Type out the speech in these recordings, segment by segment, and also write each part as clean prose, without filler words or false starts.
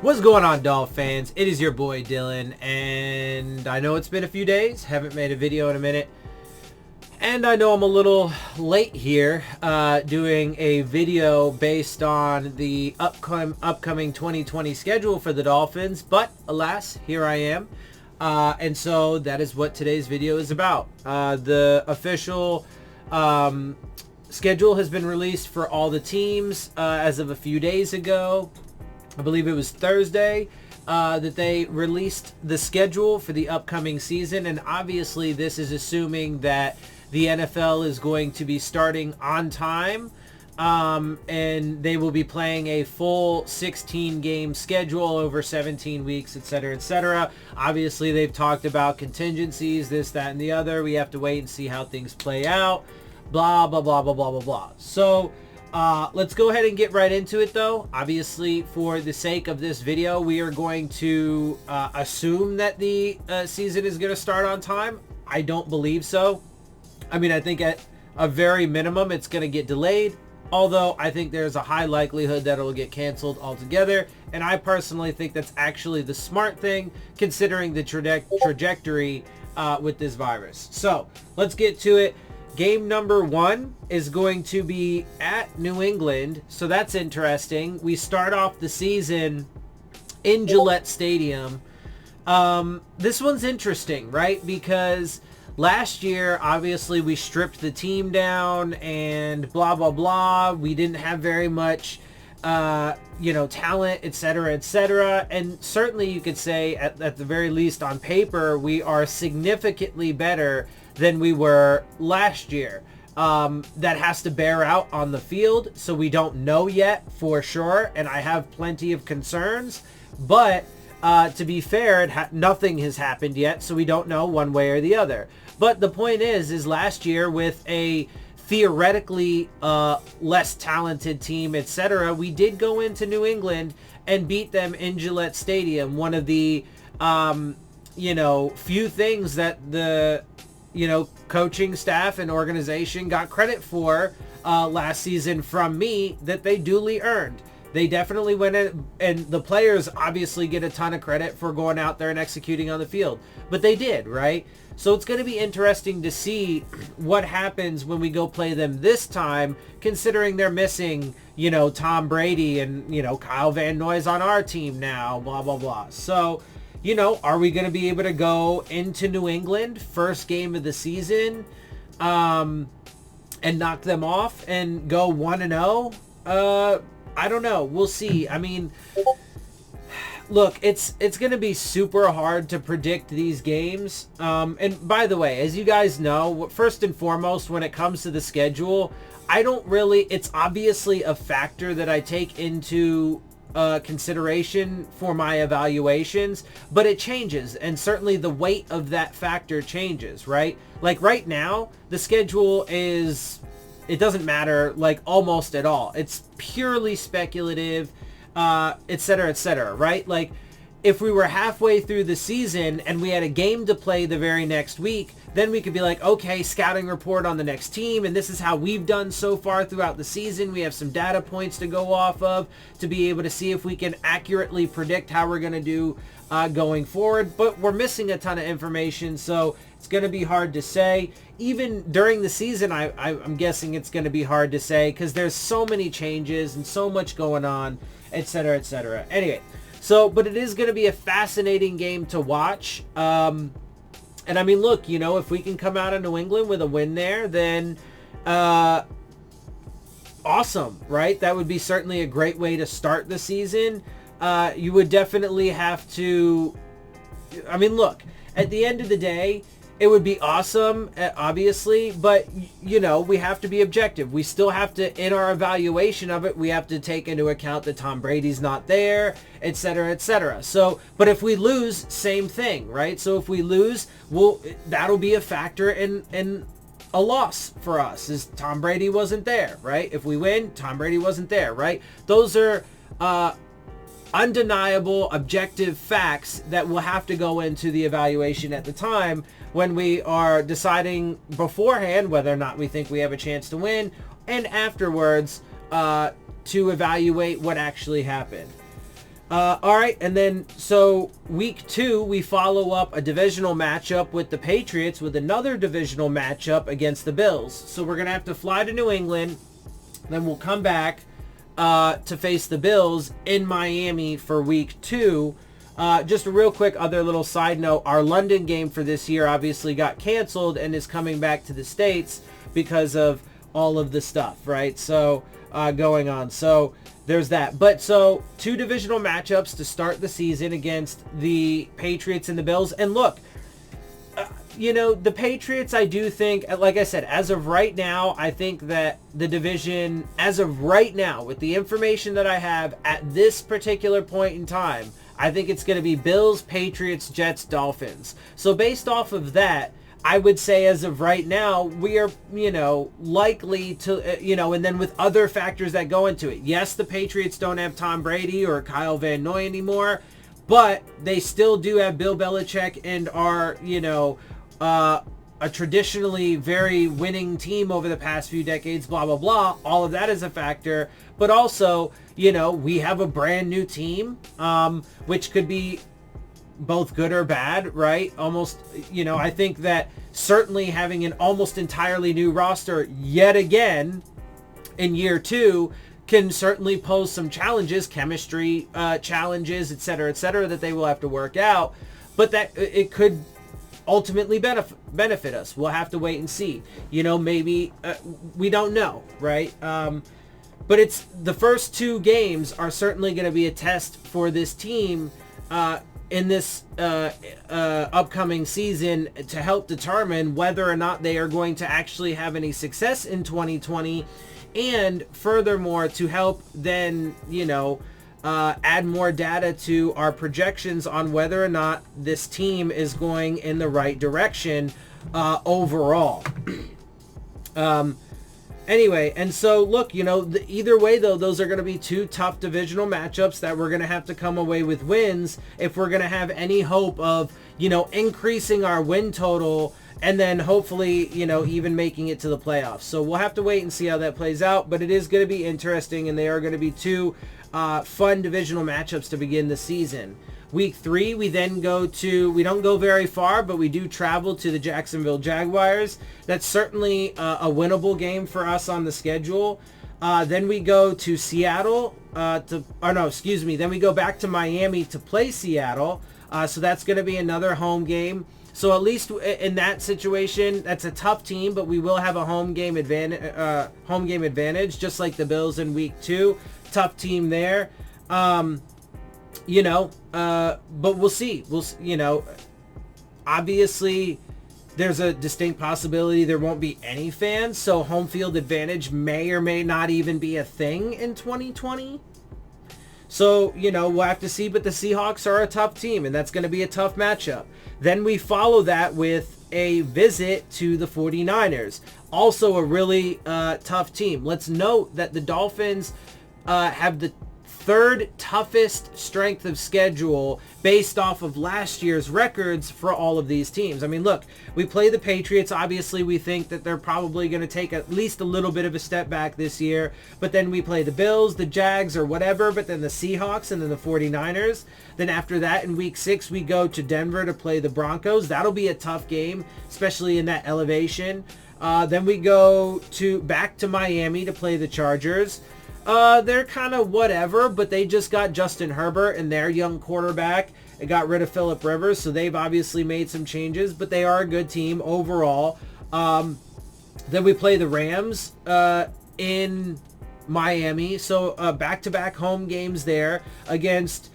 What's going on, Dolphins? It is your boy Dillon, and I know it's been a few days, haven't made a video in a minute, and I know I'm a little late here doing a video based on the upcoming 2020 schedule for the Dolphins, but alas, here I am, and so that is what today's video is about. The official schedule has been released for all the teams as of a few days ago. I believe it was Thursday that they released the schedule for the upcoming season, and obviously this is assuming that the NFL is going to be starting on time, and they will be playing a full 16-game schedule over 17 weeks, etc., etc. Obviously, they've talked about contingencies, this, that, and the other. We have to wait and see how things play out, blah, blah, blah, blah, blah, blah, blah. So let's go ahead and get right into it, though. Obviously, for the sake of this video, we are going to assume that the season is going to start on time. I don't believe so. I mean, I think at a very minimum, it's going to get delayed, although I think there's a high likelihood that it'll get canceled altogether, and I personally think that's actually the smart thing, considering the trajectory with this virus. So, let's get to it. Game number 1 is going to be at New England, so that's interesting. We start off the season in Gillette Stadium. This one's interesting, right? Because last year, obviously, we stripped the team down and blah, blah, blah. We didn't have very much, talent, etc., etc. And certainly you could say, at the very least on paper, we are significantly better than we were last year. That has to bear out on the field, so we don't know yet for sure, and I have plenty of concerns, but to be fair, nothing has happened yet, so we don't know one way or the other. But the point is last year, with a theoretically less talented team, etc., we did go into New England and beat them in Gillette Stadium. One of the few things that the coaching staff and organization got credit for last season from me that they duly earned. They definitely went in, and the players obviously get a ton of credit for going out there and executing on the field, but they did, right? So it's going to be interesting to see what happens when we go play them this time, considering they're missing, Tom Brady and, Kyle Van Noy's on our team now, blah, blah, blah. So, are we going to be able to go into New England, first game of the season, and knock them off and go 1-0? I don't know. We'll see. I mean, look, it's going to be super hard to predict these games. And by the way, as you guys know, first and foremost, when it comes to the schedule, it's obviously a factor that I take into consideration for my evaluations, but it changes, and certainly the weight of that factor changes, right? Like right now, the schedule it doesn't matter, like, almost at all. It's purely speculative, etc., etc., right? Like, if we were halfway through the season and we had a game to play the very next week, then we could be like, okay, scouting report on the next team, and this is how we've done so far throughout the season. We have some data points to go off of to be able to see if we can accurately predict how we're going to do going forward. But we're missing a ton of information, so it's going to be hard to say. Even during the season, I'm guessing it's going to be hard to say because there's so many changes and so much going on, etc., etc. Anyway, but it is going to be a fascinating game to watch. And I mean, look, if we can come out of New England with a win there, then awesome, right? That would be certainly a great way to start the season. You would definitely have to, I mean, look, at the end of the day, it would be awesome, obviously, but, we have to be objective. We still have to, in our evaluation of it, we have to take into account that Tom Brady's not there, etc., etc. So, but if we lose, same thing, right? So if we lose, that'll be a factor in a loss for us, is Tom Brady wasn't there, right? If we win, Tom Brady wasn't there, right? Those are undeniable, objective facts that will have to go into the evaluation at the time when we are deciding beforehand whether or not we think we have a chance to win, and afterwards to evaluate what actually happened. All right, and then so week 2 we follow up a divisional matchup with the Patriots with another divisional matchup against the Bills. So we're gonna have to fly to New England, then we'll come back to face the Bills in Miami for week 2. Just a real quick other little side note, our London game for this year obviously got canceled and is coming back to the States because of all of the stuff, right? So going on. So there's that. But so 2 divisional matchups to start the season against the Patriots and the Bills. And look, the Patriots, I do think, like I said, as of right now, I think that the division, as of right now, with the information that I have at this particular point in time, I think it's going to be Bills, Patriots, Jets, Dolphins. So based off of that, I would say as of right now, we are, likely to, and then with other factors that go into it. Yes, the Patriots don't have Tom Brady or Kyle Van Noy anymore, but they still do have Bill Belichick and are, a traditionally very winning team over the past few decades, blah, blah, blah. All of that is a factor. But also, we have a brand new team, which could be both good or bad, right? Almost, I think that certainly having an almost entirely new roster yet again in year 2 can certainly pose some challenges, chemistry challenges, et cetera, that they will have to work out. But that it could ultimately benefit us. We'll have to wait and see. Maybe we don't know, right? But it's the first 2 games are certainly going to be a test for this team in this upcoming season to help determine whether or not they are going to actually have any success in 2020, and furthermore to help then add more data to our projections on whether or not this team is going in the right direction overall. Anyway, and so look, either way though, those are going to be 2 tough divisional matchups that we're going to have to come away with wins if we're going to have any hope of, increasing our win total and then hopefully, even making it to the playoffs. So we'll have to wait and see how that plays out, but it is going to be interesting, and they are going to be 2 fun divisional matchups to begin the season. Week 3, we don't go very far, but we do travel to the Jacksonville Jaguars. That's certainly a winnable game for us on the schedule. Then we go to Seattle, then we go back to Miami to play Seattle. So that's going to be another home game. So at least in that situation, that's a tough team, but we will have a home game advantage, just like the Bills in week 2. Tough team there. But we'll see. Obviously there's a distinct possibility there won't be any fans, so home field advantage may or may not even be a thing in 2020. So, we'll have to see, but the Seahawks are a tough team, and that's going to be a tough matchup. Then we follow that with a visit to the 49ers, also a really tough team. Let's note that the Dolphins have the 3rd toughest strength of schedule based off of last year's records for all of these teams. I mean, look, we play the Patriots. Obviously, we think that they're probably going to take at least a little bit of a step back this year. But then we play the Bills, the Jags, or whatever, but then the Seahawks and then the 49ers. Then after that, in week 6, we go to Denver to play the Broncos. That'll be a tough game, especially in that elevation. Then we go back to Miami to play the Chargers. They're kind of whatever, but they just got Justin Herbert and their young quarterback. It got rid of Phillip Rivers, so they've obviously made some changes, but they are a good team overall. Then we play the Rams in Miami, so back-to-back home games there against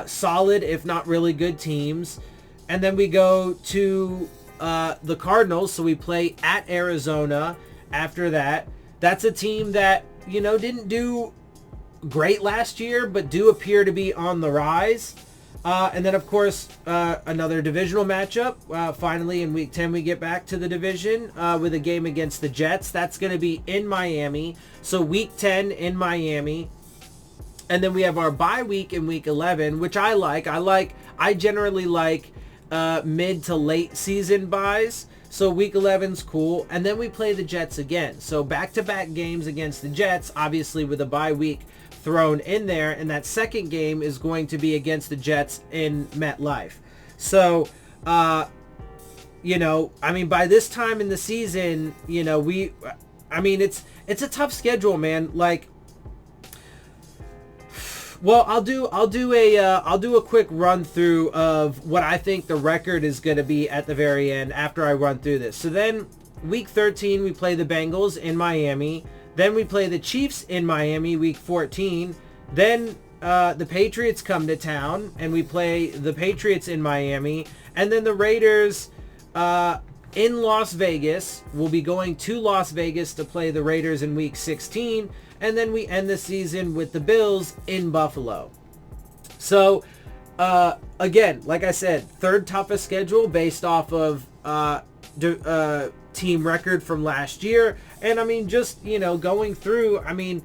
solid, if not really good teams. And then we go to the Cardinals, so we play at Arizona after that. That's a team that didn't do great last year, but do appear to be on the rise. And then, of course, another divisional matchup. Finally, in week 10, we get back to the division with a game against the Jets. That's going to be in Miami. So week 10 in Miami. And then we have our bye week in week 11, which I like. I generally like mid to late season buys. So week 11's cool. And then we play the Jets again. So back-to-back games against the Jets, obviously with a bye week thrown in there, and that second game is going to be against the Jets in MetLife. So, you know, I mean, by this time in the season, you know, it's a tough schedule, man. Like, well, I'll do a quick run through of what I think the record is going to be at the very end after I run through this. So then week 13, we play the Bengals in Miami. Then we play the Chiefs in Miami week 14. Then the Patriots come to town and we play the Patriots in Miami. And then the Raiders in Las Vegas. We'll be going to Las Vegas to play the Raiders in week 16. And then we end the season with the Bills in Buffalo. So, again, like I said, third toughest schedule based off of team record from last year. And, I mean, just, you know, going through, I mean,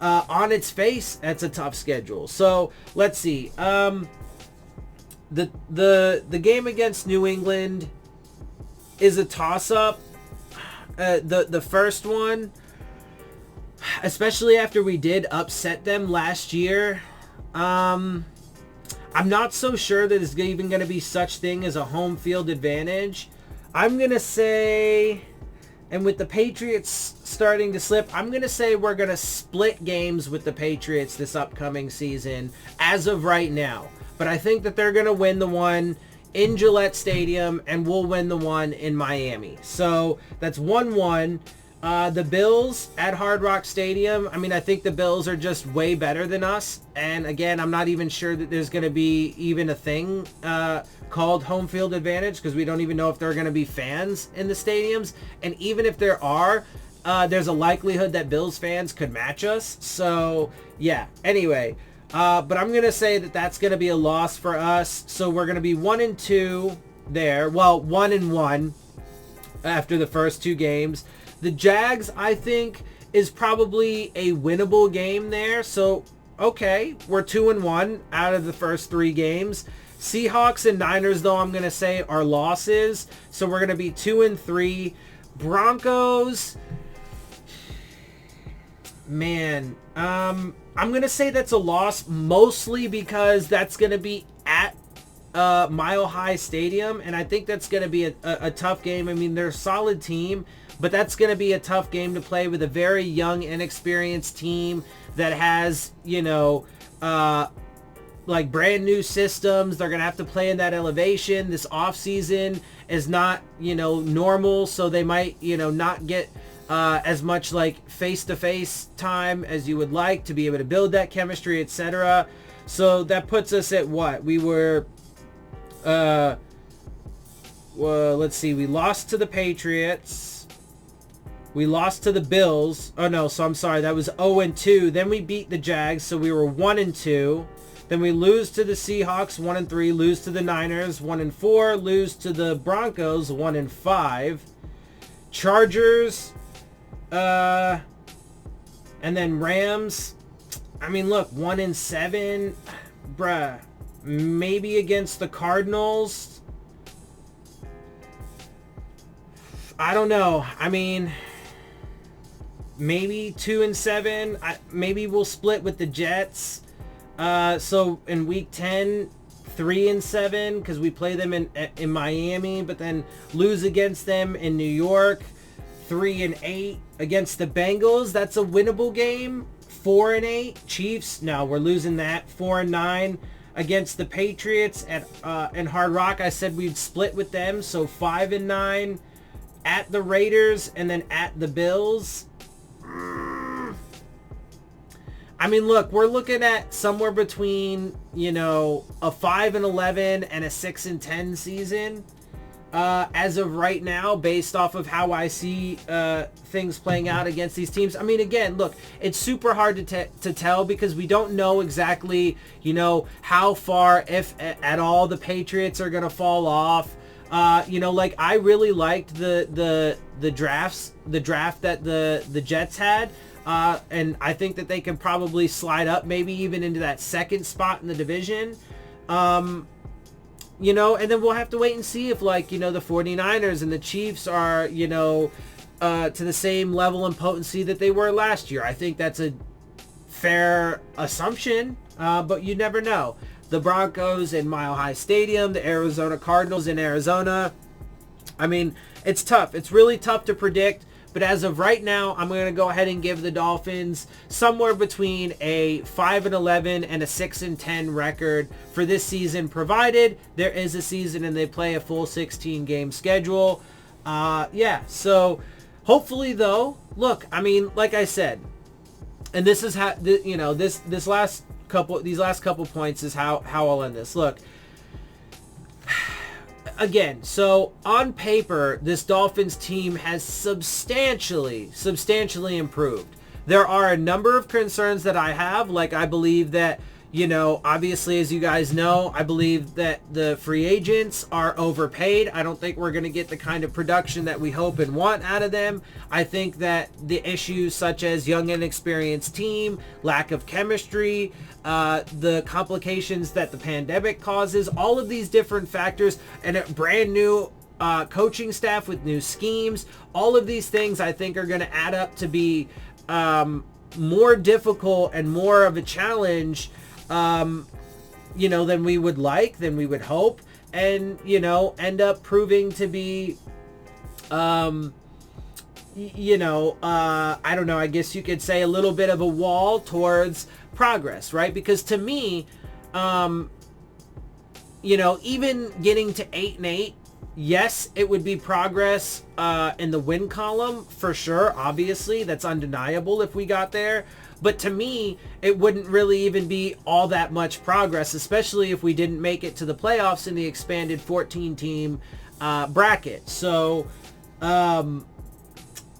on its face, that's a tough schedule. So, let's see. The game against New England is a toss-up. The first one, especially after we did upset them last year, I'm not so sure that there's even going to be such thing as a home field advantage. I'm going to say, and with the Patriots starting to slip, I'm going to say we're going to split games with the Patriots this upcoming season as of right now. But I think that they're going to win the one in Gillette Stadium and we'll win the one in Miami. So that's 1-1. The Bills at Hard Rock Stadium, I mean, I think the Bills are just way better than us. And again, I'm not even sure that there's going to be even a thing called home field advantage because we don't even know if there are going to be fans in the stadiums. And even if there are, there's a likelihood that Bills fans could match us. So, yeah. Anyway, but I'm going to say that that's going to be a loss for us. So we're going to be 1-2 there. Well, 1-1 after the first two games. The Jags, I think, is probably a winnable game there. So, okay, we're 2-1 out of the first three games. Seahawks and Niners, though, I'm going to say are losses. So we're going to be 2-3. Broncos, man, I'm going to say that's a loss mostly because that's going to be at Mile High Stadium. And I think that's going to be a tough game. I mean, they're a solid team. But that's going to be a tough game to play with a very young, inexperienced team that has, you know, like brand new systems. They're going to have to play in that elevation. This offseason is not, you know, normal. So they might, you know, not get as much like face-to-face time as you would like to be able to build that chemistry, etc. So that puts us at what? We were, well, let's see. We lost to the Patriots. We lost to the Bills. Oh, no. So I'm sorry. That was 0-2. Then we beat the Jags. So we were 1-2. Then we lose to the Seahawks, 1-3. Lose to the Niners, 1-4. Lose to the Broncos, 1-5. Chargers. And then Rams. I mean, look, 1-7. Bruh. Maybe against the Cardinals. I don't know. I mean, maybe 2-7. Maybe we'll split with the Jets. So in week 10, 3-7 because we play them in Miami, but then lose against them in New York. 3-8 against the Bengals. That's a winnable game. 4-8. Chiefs. No, we're losing that. 4-9 against the Patriots at in Hard Rock. I said we'd split with them. So 5-9 at the Raiders and then at the Bills. I mean, look, we're looking at somewhere between, you know, a 5-11 and a 6-10 season as of right now, based off of how I see things playing out against these teams. I mean, again, look, it's super hard to tell because we don't know exactly, you know, how far, if at all, the Patriots are going to fall off. You know, like I really liked the draft that the Jets had. And I think that they can probably slide up maybe even into that second spot in the division. You know, and then we'll have to wait and see if, like, you know, the 49ers and the Chiefs are, you know, to the same level and potency that they were last year. I think that's a fair assumption, but you never know. The Broncos in Mile High Stadium, the Arizona Cardinals in Arizona. I mean, it's tough. It's really tough to predict. But as of right now, I'm going to go ahead and give the Dolphins somewhere between a 5-11 and a 6-10 record for this season, provided there is a season and they play a full 16-game schedule. Yeah, so hopefully, though, look, I mean, like I said, and this is how, you know, these last couple points is how I'll end this. Look, again, so on paper, this Dolphins team has substantially improved. There are a number of concerns that I have. Like, I believe that, you know, obviously, as you guys know, I believe that the free agents are overpaid. I don't think we're going to get the kind of production that we hope and want out of them. I think that the issues such as young and inexperienced team, lack of chemistry, the complications that the pandemic causes, all of these different factors, and a brand new coaching staff with new schemes, all of these things I think are going to add up to be more difficult and more of a challenge, you know, than we would like, than we would hope, and, you know, end up proving to be, you know, I don't know, I guess you could say a little bit of a wall towards progress, right? Because to me, you know, even getting to 8-8, yes, it would be progress in the win column for sure. Obviously, that's undeniable if we got there. But to me, it wouldn't really even be all that much progress, especially if we didn't make it to the playoffs in the expanded 14-team bracket. So,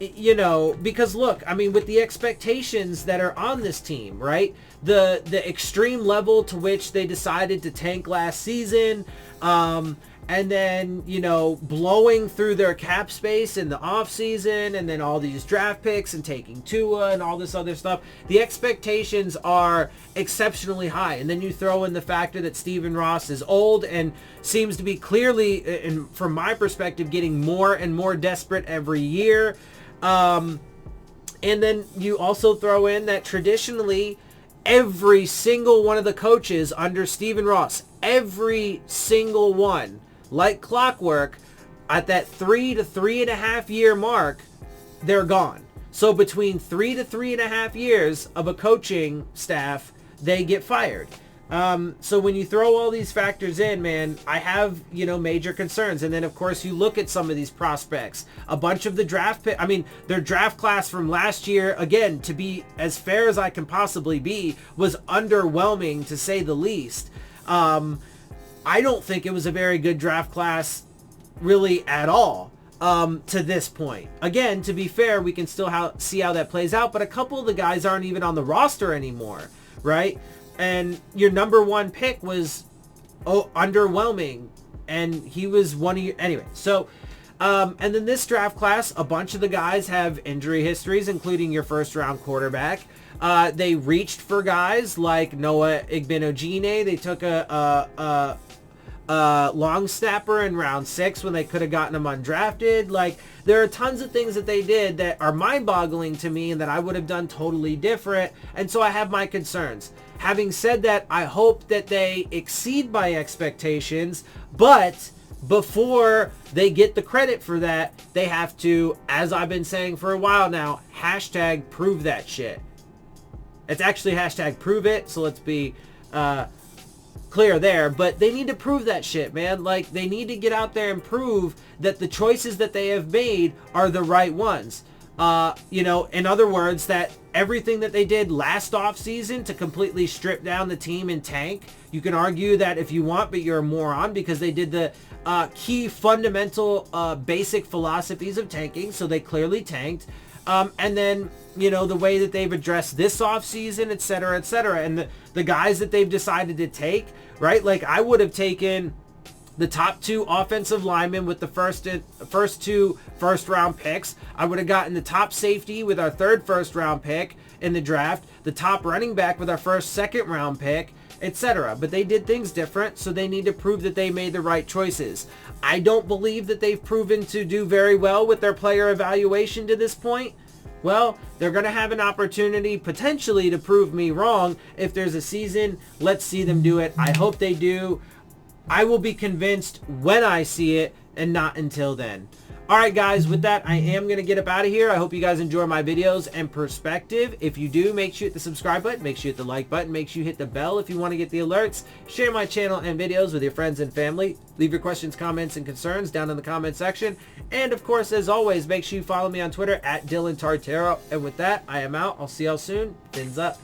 you know, because look, I mean, with the expectations that are on this team, right? The extreme level to which they decided to tank last season, and then, you know, blowing through their cap space in the offseason, and then all these draft picks and taking Tua and all this other stuff. The expectations are exceptionally high. And then you throw in the factor that Stephen Ross is old and seems to be clearly, and from my perspective, getting more and more desperate every year. And then you also throw in that traditionally every single one of the coaches under Stephen Ross, every single one, like clockwork, at that 3 to 3.5 year mark, they're gone. So between 3 to 3.5 years of a coaching staff, they get fired. So when you throw all these factors in, man, I have, you know, major concerns. And then, of course, you look at some of these prospects. A bunch of the draft pick, I mean, their draft class from last year, again, to be as fair as I can possibly be, was underwhelming, to say the least. I don't think it was a very good draft class really at all to this point. Again, to be fair, we can still see how that plays out, but a couple of the guys aren't even on the roster anymore, right? And your number one pick was underwhelming, and he was one of your... Anyway, so... and then this draft class, a bunch of the guys have injury histories, including your first-round quarterback. They reached for guys like Noah Igbinoghene. They took a long snapper in round 6 when they could have gotten him undrafted. Like, there are tons of things that they did that are mind-boggling to me and that I would have done totally different. And so I have my concerns. Having said that, I hope that they exceed my expectations, but before they get the credit for that, they have to, as I've been saying for a while now, hashtag prove that shit. It's actually hashtag prove it, so let's be clear there, but they need to prove that shit, man. Like, they need to get out there and prove that the choices that they have made are the right ones. You know, in other words, that everything that they did last offseason to completely strip down the team and tank, you can argue that if you want, but you're a moron, because they did the key fundamental basic philosophies of tanking, so they clearly tanked. And then, you know, the way that they've addressed this offseason, et cetera, and the guys that they've decided to take, right? Like, I would have taken the top 2 offensive linemen with the first 2 first-round picks. I would have gotten the top safety with our 3rd first-round pick in the draft, the top running back with our first second-round pick, etc. But they did things different, so they need to prove that they made the right choices. I don't believe that they've proven to do very well with their player evaluation to this point. well, they're going to have an opportunity potentially to prove me wrong. If there's a season, let's see them do it. I hope they do. I will be convinced when I see it and not until then. All right, guys, with that, I am going to get up out of here. I hope you guys enjoy my videos and perspective. If you do, make sure you hit the subscribe button. Make sure you hit the like button. Make sure you hit the bell if you want to get the alerts. Share my channel and videos with your friends and family. Leave your questions, comments, and concerns down in the comment section. And, of course, as always, make sure you follow me on Twitter at Dillon Tartaro. And with that, I am out. I'll see y'all soon. Fins up.